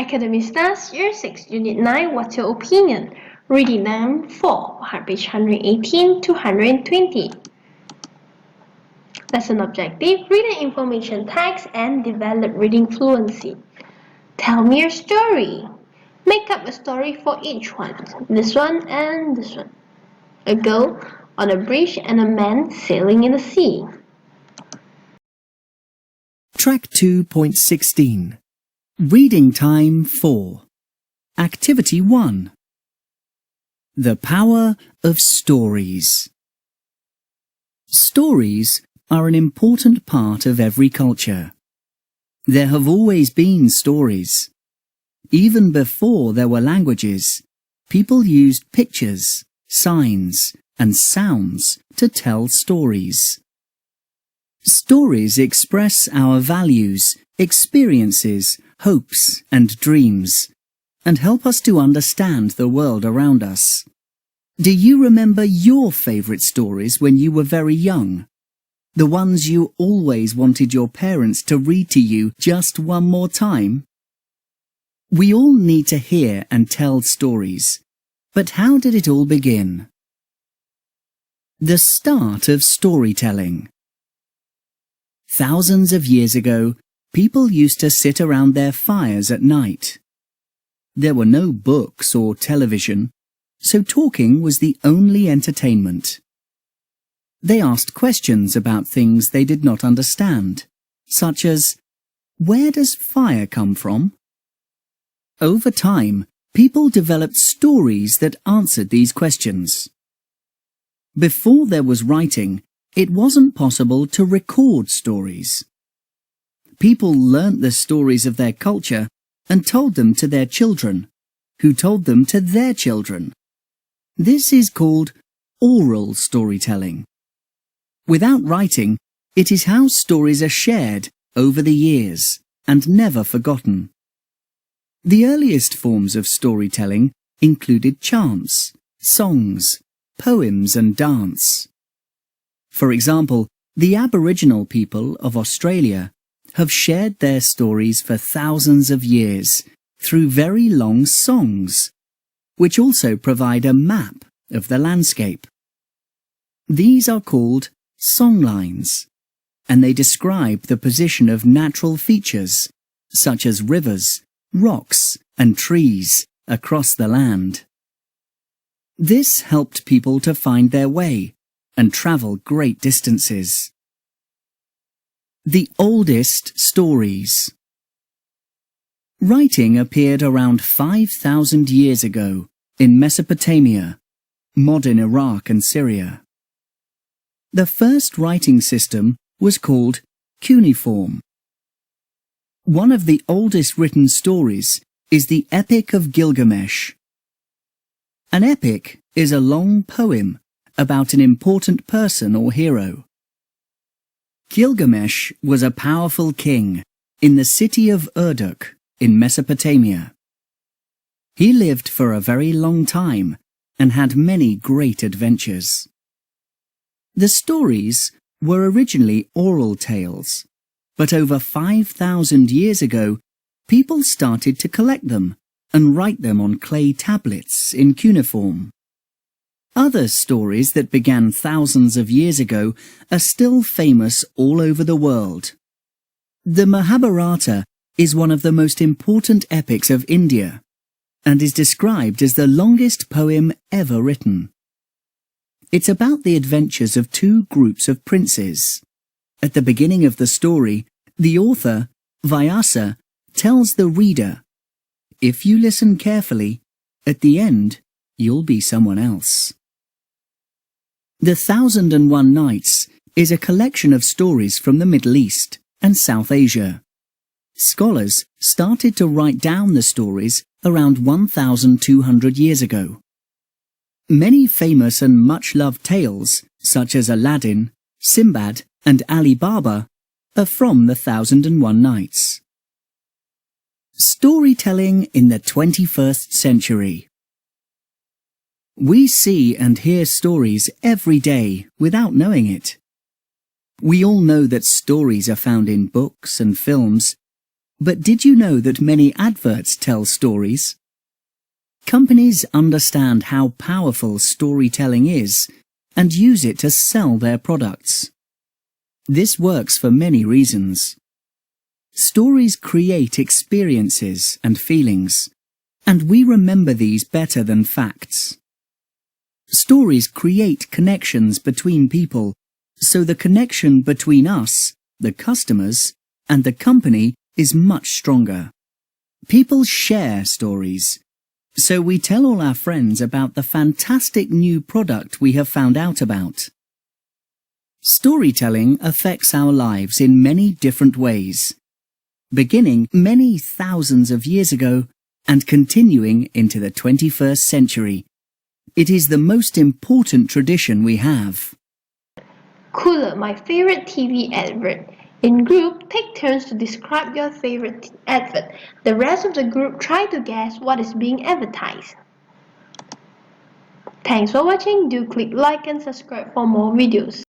Academy Stars, Year 6, Unit 9, What's Your Opinion? Reading them 4, page 118 to 120. Lesson objective, read an information text and develop reading fluency. Tell me your story. Make up a story for each one. This one and this one. A girl on a bridge and a man sailing in the sea. Track 2.16. Reading Time 4. Activity 1. The Power of Stories. Stories are an important part of every culture. There have always been stories. Even before there were languages, people used pictures, signs, and sounds to tell stories. Stories express our values, experiences, hopes, and dreams, and help us to understand the world around us. Do you remember your favourite stories when you were very young? The ones you always wanted your parents to read to you just one more time? We all need to hear and tell stories, but how did it all begin? The start of storytelling. Thousands of years ago, people used to sit around their fires at night. There were no books or television, so talking was the only entertainment. They asked questions about things they did not understand, such as, where does fire come from? Over time, people developed stories that answered these questions. Before there was writing, it wasn't possible to record stories. People learnt the stories of their culture and told them to their children, who told them to their children. This is called oral storytelling. Without writing, it is how stories are shared over the years and never forgotten. The earliest forms of storytelling included chants, songs, poems and dance. For example, the Aboriginal people of Australia have shared their stories for thousands of years through very long songs, which also provide a map of the landscape. These are called songlines, and they describe the position of natural features, such as rivers, rocks, and trees across the land. This helped people to find their way and travel great distances. The oldest stories. Writing appeared around 5,000 years ago in Mesopotamia, modern Iraq and Syria. The first writing system was called cuneiform. One of the oldest written stories is the Epic of Gilgamesh. An epic is a long poem about an important person or hero. Gilgamesh was a powerful king in the city of Urduk in Mesopotamia. He lived for a very long time and had many great adventures. The stories were originally oral tales, but over 5,000 years ago, people started to collect them and write them on clay tablets in cuneiform. Other stories that began thousands of years ago are still famous all over the world. The Mahabharata is one of the most important epics of India and is described as the longest poem ever written. It's about the adventures of two groups of princes. At the beginning of the story, the author, Vyasa, tells the reader, if you listen carefully, at the end, you'll be someone else. The 1001 Nights is a collection of stories from the Middle East and South Asia. Scholars started to write down the stories around 1,200 years ago. Many famous and much-loved tales, such as Aladdin, Sinbad, and Ali Baba, are from the 1001 Nights. Storytelling in the 21st century. We see and hear stories every day without knowing it. We all know that stories are found in books and films, But did you know that many adverts tell stories? Companies understand how powerful storytelling is and use it to sell their products. This works for many reasons. Stories create experiences and feelings, and we remember these better than facts. Stories create connections between people, so the connection between us, the customers, and the company is much stronger. People share stories, so we tell all our friends about the fantastic new product we have found out about. Storytelling affects our lives in many different ways, beginning many thousands of years ago and continuing into the 21st century. It is the most important tradition we have. Cooler, my favorite TV advert. In group, take turns to describe your favorite advert. The rest of the group try to guess what is being advertised. Thanks for watching. Do click like and subscribe for more videos.